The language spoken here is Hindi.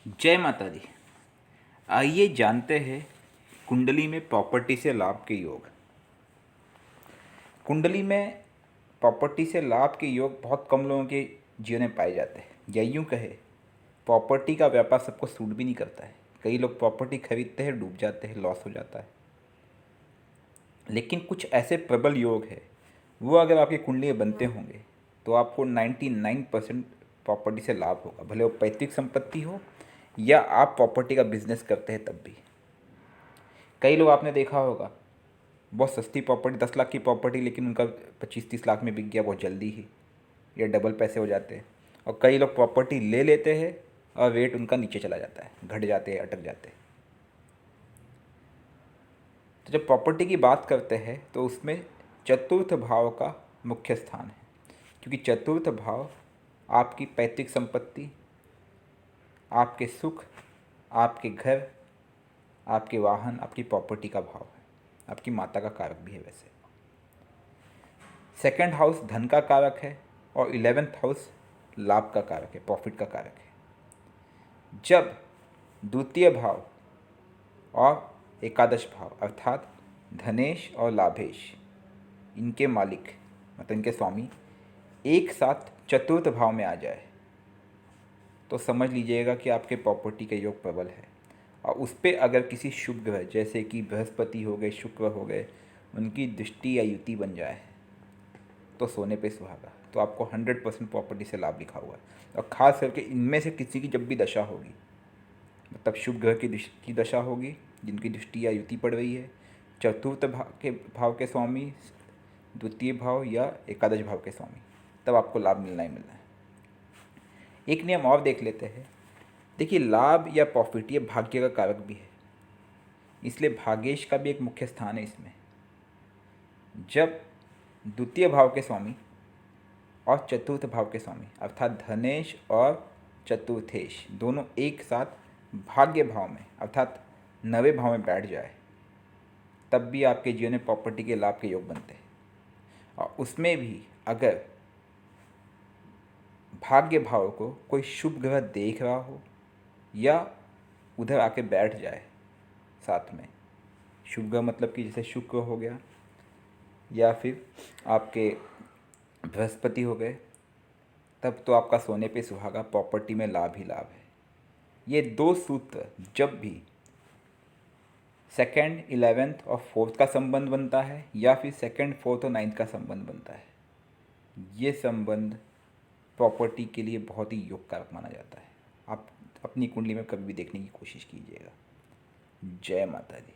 जय माता दी। आइए जानते हैं कुंडली में प्रॉपर्टी से लाभ के योग। कुंडली में प्रॉपर्टी से लाभ के योग बहुत कम लोगों के जीवन में पाए जाते हैं। या यूँ कहे, प्रॉपर्टी का व्यापार सबको सूट भी नहीं करता है। कई लोग प्रॉपर्टी खरीदते हैं, डूब जाते हैं, लॉस हो जाता है। लेकिन कुछ ऐसे प्रबल योग है, वो अगर आपकी कुंडली में बनते होंगे तो आपको 99% प्रॉपर्टी से लाभ होगा। भले वो पैतृक संपत्ति हो या आप प्रॉपर्टी का बिजनेस करते हैं तब भी। कई लोग आपने देखा होगा, बहुत सस्ती प्रॉपर्टी, 10 लाख की प्रॉपर्टी, लेकिन उनका 25-30 लाख में बिक गया बहुत जल्दी ही, या डबल पैसे हो जाते हैं। और कई लोग प्रॉपर्टी ले लेते हैं और रेट उनका नीचे चला जाता है, घट जाते हैं, अटक जाते हैं। तो जब प्रॉपर्टी की बात करते हैं तो उसमें चतुर्थ भाव का मुख्य स्थान है, क्योंकि चतुर्थ भाव आपकी पैतृक संपत्ति, आपके सुख, आपके घर, आपके वाहन, आपकी प्रॉपर्टी का भाव है। आपकी माता का कारक भी है वैसे। सेकंड हाउस धन का कारक है और 11th हाउस लाभ का कारक है, प्रॉफिट का कारक है। जब द्वितीय भाव और एकादश भाव अर्थात धनेश और लाभेश, इनके मालिक मतलब इनके स्वामी एक साथ चतुर्थ भाव में आ जाए तो समझ लीजिएगा कि आपके प्रॉपर्टी के योग प्रबल है। और उस पर अगर किसी शुभ ग्रह जैसे कि बृहस्पति हो गए, शुक्र हो गए, उनकी दृष्टि या युति बन जाए तो सोने पे सुहागा। तो आपको 100% प्रॉपर्टी से लाभ लिखा हुआ है। और ख़ास करके इनमें से किसी की जब भी दशा होगी, मतलब शुभ ग्रह की दशा होगी जिनकी दृष्टि या युति पड़ रही है, चतुर्थ भाव के स्वामी, द्वितीय भाव या एकादश भाव के स्वामी, तब आपको लाभ मिलना ही मिलना है। एक नियम और देख लेते हैं। देखिए, लाभ या प्रॉफिट ये भाग्य का कारक भी है, इसलिए भाग्येश का भी एक मुख्य स्थान है इसमें। जब द्वितीय भाव के स्वामी और चतुर्थ भाव के स्वामी अर्थात धनेश और चतुर्थेश दोनों एक साथ भाग्य भाव में अर्थात 9वें भाव में बैठ जाए, तब भी आपके जीवन में प्रॉपर्टी के लाभ के योग बनते हैं। और उसमें भी अगर भाग्य भाव को कोई शुभ ग्रह देख रहा हो या उधर आके बैठ जाए साथ में, शुभ ग्रह मतलब कि जैसे शुक्र हो गया या फिर आपके बृहस्पति हो गए, तब तो आपका सोने पे सुहागा, प्रॉपर्टी में लाभ ही लाभ है। ये दो सूत्र जब भी सेकंड, 11th और 4th का संबंध बनता है या फिर सेकंड, 4th और 9th का संबंध बनता है, ये संबंध प्रॉपर्टी के लिए बहुत ही योगकारक माना जाता है। आप अपनी कुंडली में कभी भी देखने की कोशिश कीजिएगा। जय माता दी।